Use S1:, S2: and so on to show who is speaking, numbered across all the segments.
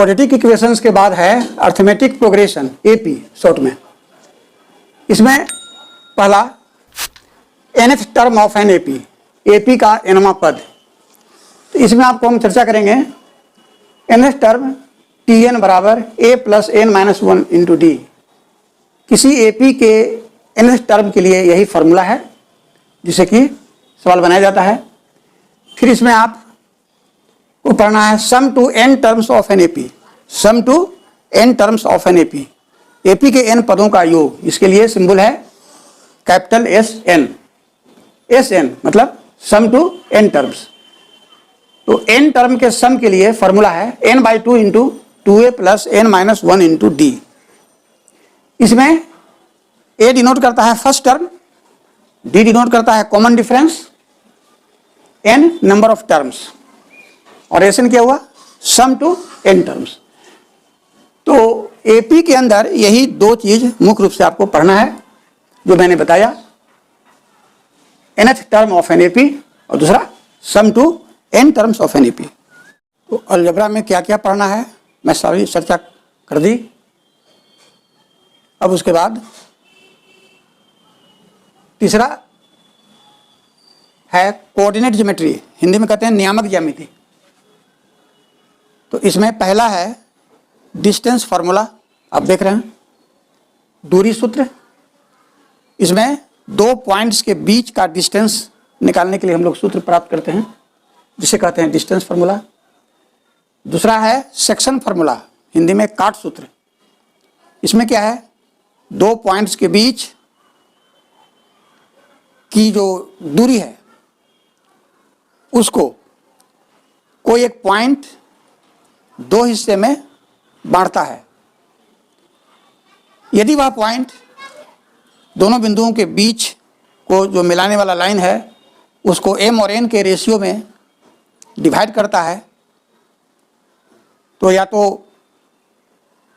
S1: Quadratic equations के बाद है अर्थमेटिक प्रोग्रेशन, एपी शॉर्ट में। इसमें पहला nth term of an AP, AP का nवां पद। तो इसमें आपको हम चर्चा करेंगे nth टर्म Tn बराबर a plus n minus 1 into D. किसी एपी के nth टर्म के लिए यही फॉर्मूला है जिसे कि सवाल बनाया जाता है। फिर इसमें आप को पढ़ना है sum to n terms of an AP, sum to n terms of an AP, AP के n पदों का योग। इसके लिए सिंबल है कैपिटल SN, SN मतलब सम टू n टर्म्स। तो n टर्म के सम के लिए फॉर्मूला है n/2 into 2a plus n minus 1 into D. इसमें a डिनोट करता है फर्स्ट टर्म, d डिनोट करता है common difference, n number of terms और SN क्या हुआ सम टू n टर्म्स। तो एपी के अंदर यही दो चीज मुख्य रूप से आपको पढ़ना है जो मैंने बताया, nth term of an AP और दूसरा sum to n terms of an AP. तो अलजेब्रा में क्या क्या पढ़ना है मैं सारी चर्चा कर दी। अब उसके बाद तीसरा है कोऑर्डिनेट ज्योमेट्री, हिंदी में कहते हैं नियामक ज्यामिति। तो इसमें पहला है डिस्टेंस फार्मूला, आप देख रहे हैं दूरी सूत्र। इसमें दो पॉइंट्स के बीच का डिस्टेंस निकालने के लिए हम लोग सूत्र प्राप्त करते हैं जिसे कहते हैं डिस्टेंस फार्मूला। दूसरा है सेक्शन फार्मूला, हिंदी में काट सूत्र। इसमें क्या है दो पॉइंट्स के बीच की जो दूरी है उसको कोई एक पॉइंट दो हिस्से में बांटता है। यदि वह पॉइंट दोनों बिंदुओं के बीच को जो मिलाने वाला लाइन है उसको m और n के रेशियो में डिवाइड करता है तो या तो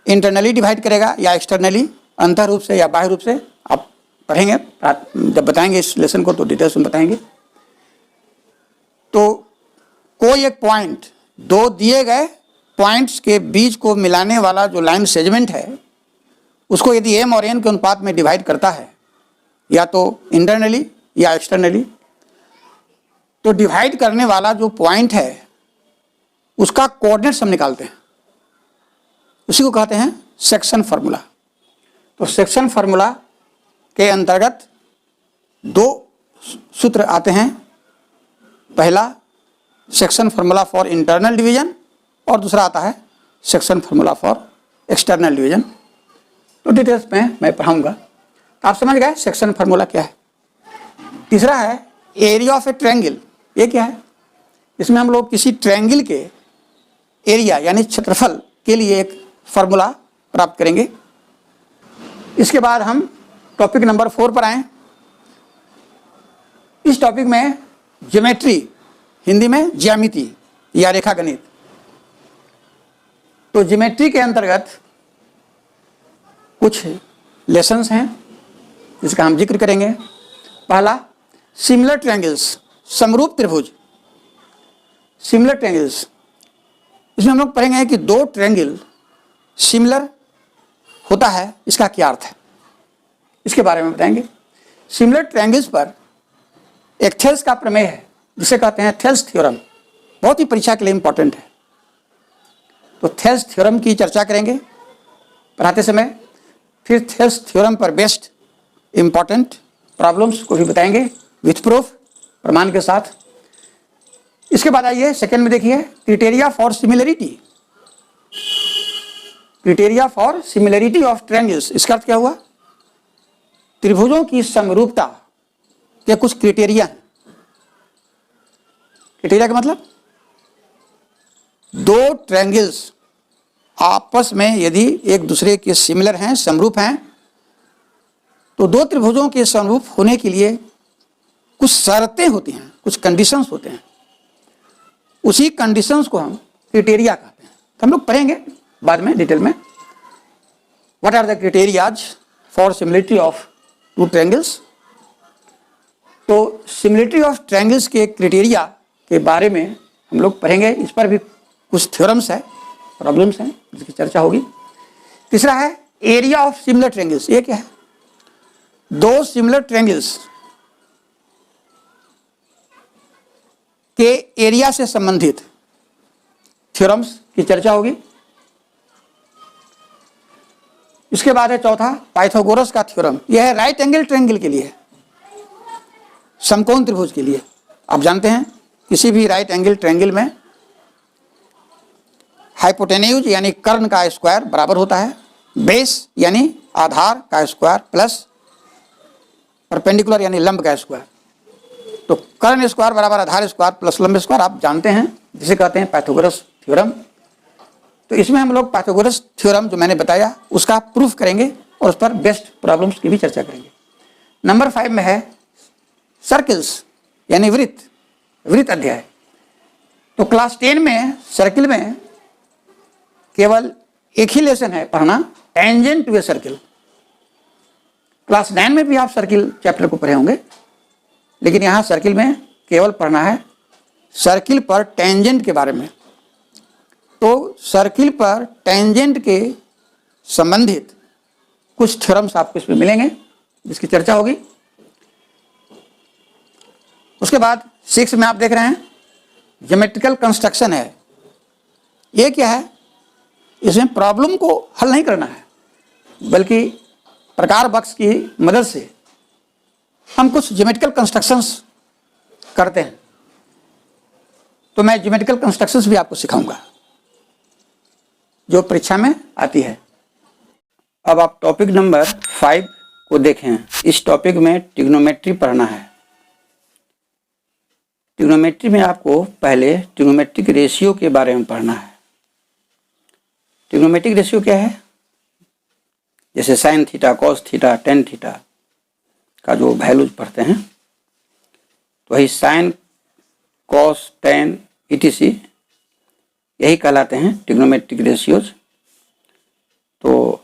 S1: इंटरनली डिवाइड करेगा या एक्सटर्नली, अंतर रूप से या बाह्य रूप से। आप पढ़ेंगे जब बताएंगे इस लेसन को तो डिटेल्स में बताएंगे। तो कोई एक पॉइंट दो दिए गए पॉइंट्स के बीच को मिलाने वाला जो लाइन सेगमेंट है उसको यदि m और n के अनुपात में डिवाइड करता है या तो इंटरनली या एक्सटर्नली, तो डिवाइड करने वाला जो पॉइंट है उसका कोऑर्डिनेट्स हम निकालते हैं, उसी को कहते हैं सेक्शन फार्मूला। तो सेक्शन फार्मूला के अंतर्गत दो सूत्र आते हैं, पहला section formula for internal division और दूसरा आता है section formula for external division. तो डिटेल्स में मैं पढ़ाऊंगा, तो आप समझ गए सेक्शन फार्मूला क्या है। तीसरा है एरिया ऑफ ए ट्रायंगल। ये क्या है, इसमें हम लोग किसी ट्रायंगल के एरिया यानी क्षेत्रफल के लिए एक फार्मूला प्राप्त करेंगे। इसके बाद हम टॉपिक नंबर 4 पर आए। इस टॉपिक में ज्योमेट्री, हिंदी में ज्यामिति या रेखा गणित। तो ज्योमेट्री के अंतर्गत कुछ लेसन्स हैं जिसका हम जिक्र करेंगे। पहला सिमिलर ट्रायंगल्स, समरूप त्रिभुज, सिमिलर ट्रायंगल्स। इसमें हम लोग पढ़ेंगे कि दो ट्रायंगल सिमिलर होता है, इसका क्या अर्थ है, इसके बारे में बताएंगे। सिमिलर ट्रायंगल्स पर एक थेल्स का प्रमेय है जिसे कहते हैं थेल्स थ्योरम, बहुत ही परीक्षा के लिए इंपॉर्टेंट है। तो थेल्स थ्योरम की चर्चा करेंगे पढ़ाते समय। फिर थेल्स थ्योरम पर बेस्ड इंपॉर्टेंट प्रॉब्लम्स को भी बताएंगे विथ प्रूफ, प्रमाण के साथ। इसके बाद आइए सेकंड में देखिए criteria for similarity, criteria for similarity of triangles. इसका अर्थ क्या हुआ, त्रिभुजों की समरूपता के कुछ क्राइटेरिया। क्राइटेरिया का मतलब दो ट्रायंगल्स आपस में यदि एक दूसरे के सिमिलर हैं, समरूप हैं, तो दो त्रिभुजों के समरूप होने के लिए कुछ शर्तें होती हैं, कुछ कंडीशंस होते हैं। उसी कंडीशंस को हम क्राइटेरिया कहते हैं। तो हम लोग पढ़ेंगे बाद में डिटेल में what are the criterias for similarity of two triangles. तो सिमिलरिटी ऑफ ट्रायंगल्स के क्राइटेरिया के बारे में हम लोग पढ़ेंगे। इस पर भी कुछ थ्योरम्स है प्रॉब्लम्स हैं जिसकी चर्चा होगी। तीसरा है एरिया ऑफ सिमिलर ट्रायंगल्स। ये क्या है? दो सिमिलर ट्रायंगल्स के एरिया से संबंधित थ्योरम्स की चर्चा होगी। इसके बाद है चौथा पाइथागोरस का थ्योरम। यह है राइट एंगल ट्रायंगल के लिए, समकोण त्रिभुज के लिए। आप जानते हैं किसी भी राइट एंगल ट्रायंगल में हाइपोटेन्यूज यानी कर्ण का स्क्वायर बराबर होता है बेस यानी आधार का स्क्वायर प्लस परपेंडिकुलर यानी लंब का स्क्वायर। तो कर्ण स्क्वायर बराबर आधार स्क्वायर प्लस लंब स्क्वायर आप जानते हैं, जिसे कहते हैं पाइथागोरस थ्योरम। तो इसमें हम लोग पाइथागोरस थ्योरम जो मैंने बताया उसका प्रूफ करेंगे और उस पर बेस्ट प्रॉब्लम्स की भी चर्चा करेंगे। नंबर 5 में है सर्किल्स यानी वृत्त अध्याय। तो क्लास 10 में सर्किल में केवल एक ही लेसन है पढ़ना, tangent to a circle. Class 9 में भी आप सर्किल चैप्टर को पढ़े होंगे, लेकिन यहाँ सर्किल में केवल पढ़ना है सर्किल पर टेंजेंट के बारे में। तो सर्किल पर टेंजेंट के संबंधित कुछ थ्योरम्स आपको इसमें मिलेंगे जिसकी चर्चा होगी। उसके बाद 6 में आप देख रहे हैं ज्योमेट्रिकल कंस्ट्रक्शन है। ये क्या है? इसमें प्रॉब्लम को हल नहीं करना है, बल्कि प्रकार बक्स की मदद से हम कुछ ज्योमेट्रिकल कंस्ट्रक्शंस करते हैं। तो मैं ज्योमेट्रिकल कंस्ट्रक्शंस भी आपको सिखाऊंगा जो परीक्षा में आती है। अब आप टॉपिक नंबर 5 को देखें। इस टॉपिक में ट्रिग्नोमेट्री पढ़ना है। ट्रिग्नोमेट्री में आपको पहले ट्रिग्नोमेट्रिक रेशियो के बारे में पढ़ना है। ट्रिग्नोमेट्रिक रेशियो क्या है? जैसे sine theta, cos theta, tan theta का जो वैल्यूज पढ़ते हैं, तो वही साइन, कॉस, टेन etc यही कहलाते हैं ट्रिग्नोमेट्रिक रेशियोज। तो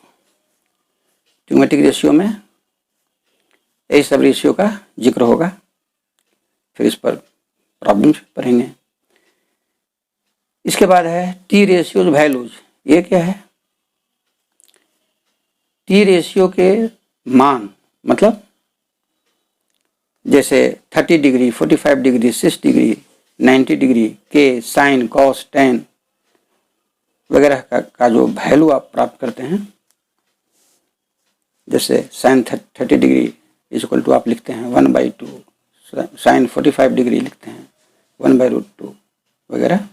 S1: ट्रिग्नोमेट्रिक रेशियो में यही सब रेशियो का जिक्र होगा, फिर इस पर प्रॉब्लम्स पढ़ेंगे। इसके बाद है टी रेशियोज वैल्यूज। ये क्या है? टी रेशियो के मान, मतलब जैसे 30 डिग्री, 45 डिग्री, 6 डिग्री, 90 डिग्री के साइन, कॉस, टेन वगैरह का जो वैल्यू आप प्राप्त करते हैं, जैसे sine 30 degree is equal to आप लिखते हैं 1/2, साइन 45 डिग्री लिखते हैं 1/√2 वगैरह।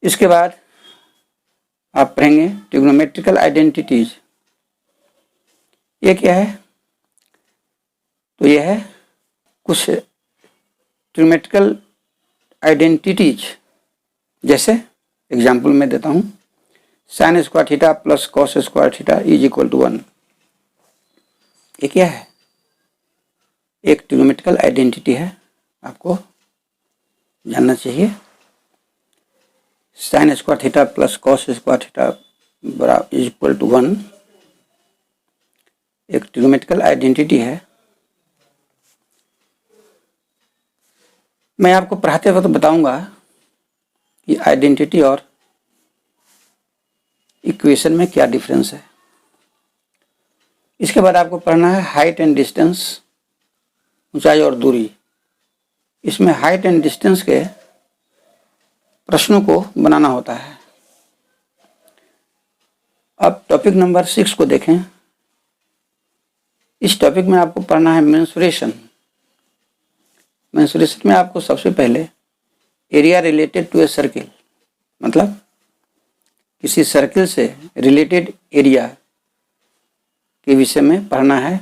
S1: इसके बाद आप पढ़ेंगे ट्रिग्नोमेट्रिकल आइडेंटिटीज। ये क्या है? तो यह है कुछ ट्रिग्नोमेट्रिकल आइडेंटिटीज, जैसे एग्जाम्पल मैं देता हूँ, sine square theta plus cos square theta is equal to 1। ये क्या है? एक ट्रिग्नोमेट्रिकल आइडेंटिटी है, आपको जानना चाहिए। Sign square theta plus cos square theta बराबर इज इक्वल टू 1 एक ट्रिग्नोमेट्रिकल आइडेंटिटी है। मैं आपको पढ़ाते वक्त बताऊंगा कि आइडेंटिटी और इक्वेशन में क्या डिफरेंस है। इसके बाद आपको पढ़ना है हाइट एंड डिस्टेंस, ऊंचाई और दूरी। इसमें हाइट एंड डिस्टेंस के प्रश्नों को बनाना होता है। अब टॉपिक नंबर 6 को देखें। इस टॉपिक में आपको पढ़ना है मेंसुरेशन। मेंसुरेशन में आपको सबसे पहले area related to a circle, मतलब किसी सर्किल से रिलेटेड एरिया के विषय में पढ़ना है।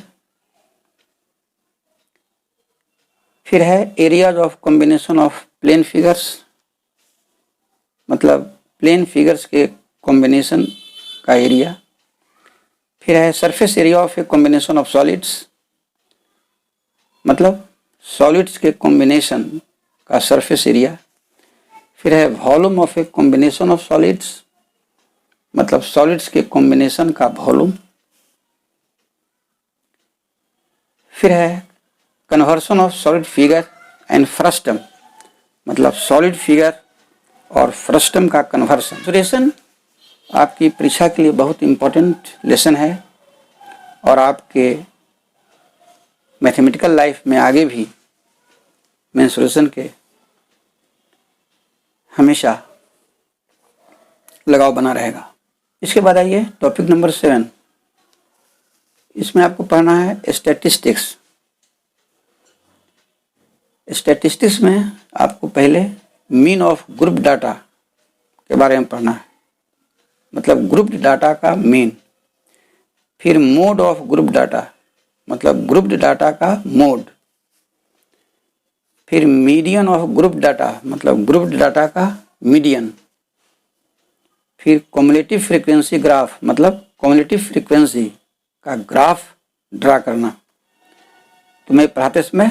S1: फिर है areas of combination of plane figures, मतलब प्लेन फिगर्स के कॉम्बिनेशन का एरिया। फिर है surface area of a combination of solids, मतलब सॉलिड्स के कॉम्बिनेशन का सरफेस एरिया। फिर है volume of a combination of solids, मतलब सॉलिड्स के कॉम्बिनेशन का वॉल्यूम। फिर है conversion of solid figure and frustum, मतलब सॉलिड फिगर और फ्रस्टम का कन्वर्सन। मेंसुरेशन आपकी परीक्षा के लिए बहुत इम्पोर्टेंट लेसन है और आपके मैथमेटिकल लाइफ में आगे भी मेंसुरेशन के हमेशा लगाव बना रहेगा। इसके बाद आइए टॉपिक नंबर 7। इसमें आपको पढ़ना है स्टैटिस्टिक्स। स्टैटिस्टिक्स में आपको पहले मीन ऑफ ग्रुप डाटा के बारे में पढ़ना है, मतलब ग्रुप डाटा का मीन। फिर मोड ऑफ ग्रुप डाटा, मतलब ग्रुप डाटा का मोड। फिर मीडियन ऑफ ग्रुप डाटा, मतलब ग्रुप डाटा का मीडियन। फिर कम्युलेटिव फ्रीक्वेंसी ग्राफ, मतलब कम्युलेटिव फ्रीक्वेंसी का ग्राफ ड्रा करना। तो मैं पढ़ाते समय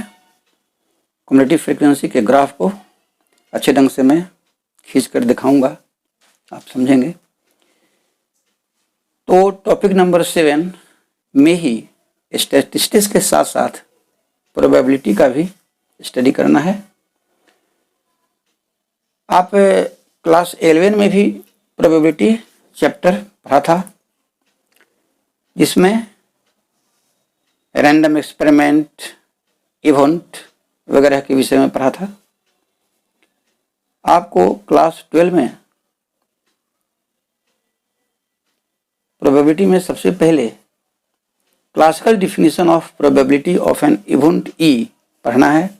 S1: कम्युलेटिव फ्रीक्वेंसी के ग्राफ को अच्छे ढंग से मैं खींच कर दिखाऊंगा, आप समझेंगे। तो टॉपिक नंबर 7 में ही स्टैटिस्टिक्स के साथ साथ प्रोबेबिलिटी का भी स्टडी करना है। आप क्लास 11 में भी प्रोबेबिलिटी चैप्टर पढ़ा था, जिसमें रैंडम एक्सपेरिमेंट, इवेंट वगैरह के विषय में पढ़ा था। आपको क्लास 12 में प्रोबेबिलिटी में सबसे पहले classical definition of probability of an event E पढ़ना है,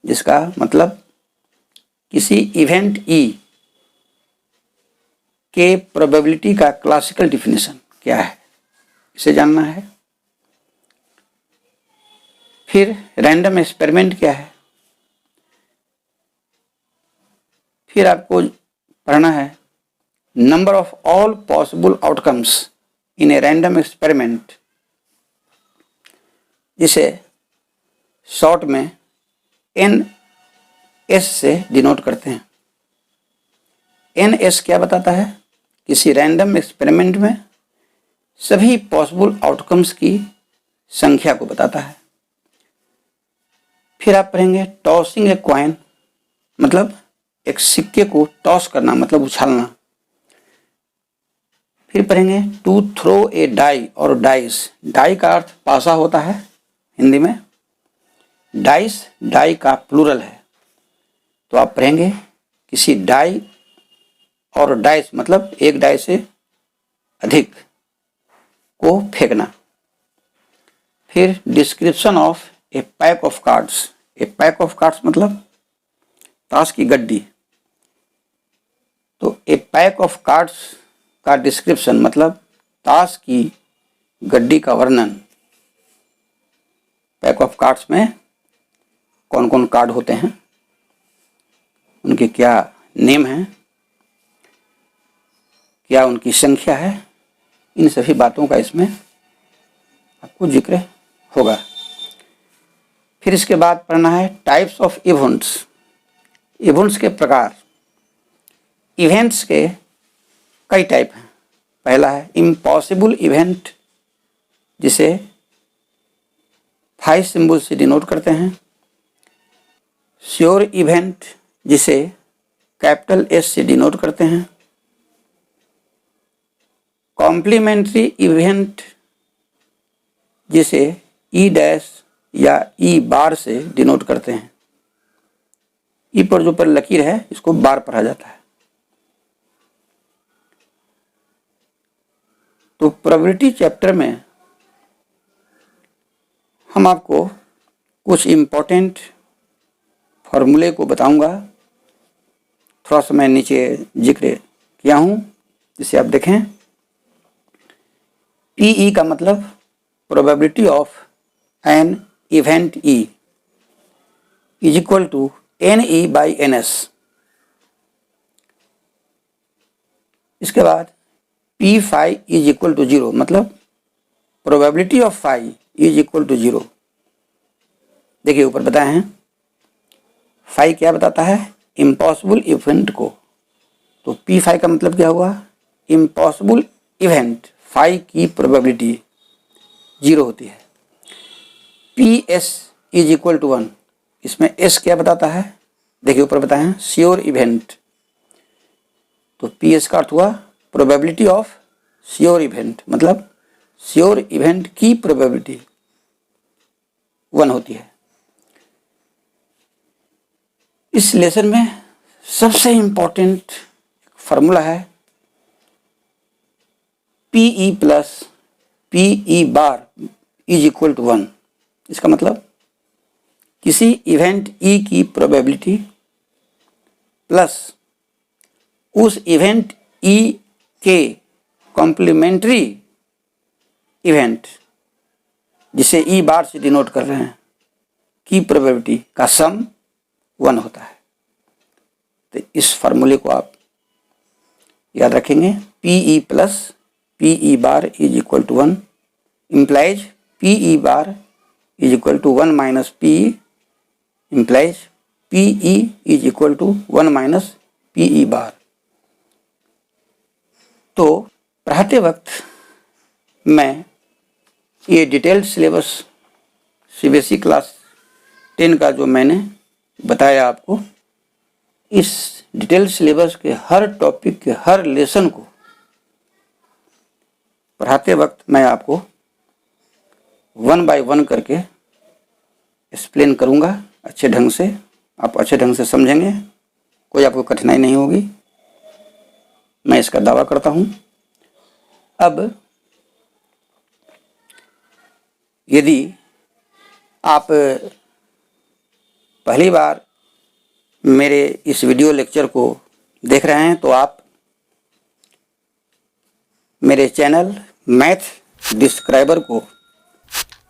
S1: जिसका मतलब किसी इवेंट ई के प्रोबेबिलिटी का क्लासिकल डिफिनीशन क्या है, इसे जानना है। फिर रैंडम एक्सपेरिमेंट क्या है। फिर आपको पढ़ना है number of all possible outcomes in a random experiment, जिसे शॉर्ट में NS से डिनोट करते हैं। NS क्या बताता है? किसी रैंडम एक्सपेरिमेंट में सभी पॉसिबल आउटकम्स की संख्या को बताता है। फिर आप पढ़ेंगे टॉसिंग ए कॉइन, मतलब एक सिक्के को टॉस करना, मतलब उछालना। फिर पढ़ेंगे टू थ्रो ए डाई और डाइस। डाई का अर्थ पासा होता है हिंदी में, डाइस डाई का प्लूरल है। तो आप पढ़ेंगे किसी डाई और डाइस, मतलब एक डाई से अधिक को फेंकना। फिर description of A pack of cards. A pack of cards मतलब ताश की गड्डी। तो ए पैक ऑफ कार्ड्स का डिस्क्रिप्शन मतलब ताश की गड्डी का वर्णन। पैक ऑफ कार्ड्स में कौन कौन कार्ड होते हैं, उनके क्या नेम हैं, क्या उनकी संख्या है, इन सभी बातों का इसमें आपको जिक्र होगा। फिर इसके बाद पढ़ना है टाइप्स ऑफ इवेंट्स। इवेंट्स के प्रकार। इवेंट्स के कई टाइप हैं। पहला है इम्पॉसिबल इवेंट, जिसे 5 सिंबल से डिनोट करते हैं। श्योर इवेंट, जिसे कैपिटल S से डिनोट करते हैं। कॉम्प्लीमेंट्री इवेंट, जिसे E- या E' से डिनोट करते हैं। ई पर जो पर लकीर है इसको बार पढ़ा जाता है। तो प्रोबेबिलिटी चैप्टर में हम आपको कुछ इम्पोर्टेंट फॉर्मूले को बताऊंगा। थोड़ा सा मैं नीचे जिक्र किया हूं, जिसे आप देखें। PE का मतलब probability of an event E is equal to NE/NS। इसके बाद P5 इज इक्वल टू 0, मतलब probability of 5 is equal to 0। देखिए ऊपर बताए हैं 5 क्या बताता है? इम्पॉसिबल इवेंट को। तो P5 का मतलब क्या हुआ? इम्पॉसिबल इवेंट 5 की प्रोबेबिलिटी 0 होती है। PS इज इक्वल टू 1, इसमें S क्या बताता है? देखिए ऊपर बताए हैं श्योर इवेंट तो PS का अर्थ हुआ प्रोबेबिलिटी ऑफ श्योर इवेंट, मतलब श्योर इवेंट की प्रोबेबिलिटी 1 होती है। इस लेसन में सबसे इंपॉर्टेंट फार्मूला है PE plus PE bar is equal to 1। इसका मतलब किसी इवेंट E की प्रोबेबिलिटी प्लस उस इवेंट E के कॉम्प्लीमेंट्री इवेंट, जिसे E बार से डिनोट कर रहे हैं, की प्रोबेबिलिटी का सम 1 होता है। तो इस फार्मूले को आप याद रखेंगे। PE plus PE bar is equal to 1 implies PE bar is equal to 1 minus PE implies PE is equal to 1 minus PE bar. तो पढ़ाते वक्त मैं ये डिटेल्ड सिलेबस CBSE क्लास 10 का जो मैंने बताया आपको, इस डिटेल्ड सिलेबस के हर टॉपिक के हर लेसन को पढ़ाते वक्त मैं आपको 1 बाय 1 करके एक्सप्लेन करूँगा अच्छे ढंग से। आप अच्छे ढंग से समझेंगे, कोई आपको कठिनाई नहीं होगी, मैं इसका दावा करता हूँ। अब यदि आप पहली बार मेरे इस वीडियो लेक्चर को देख रहे हैं तो आप मेरे चैनल मैथ डिस्क्राइबर को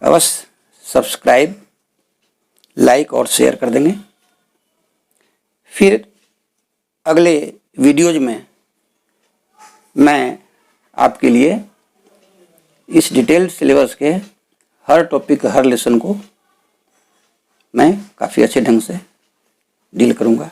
S1: अवश्य सब्सक्राइब, लाइक और शेयर कर देंगे। फिर अगले वीडियोज में मैं आपके लिए इस डिटेल्ड सिलेबस के हर टॉपिक हर लेसन को मैं काफ़ी अच्छे ढंग से डील करूँगा।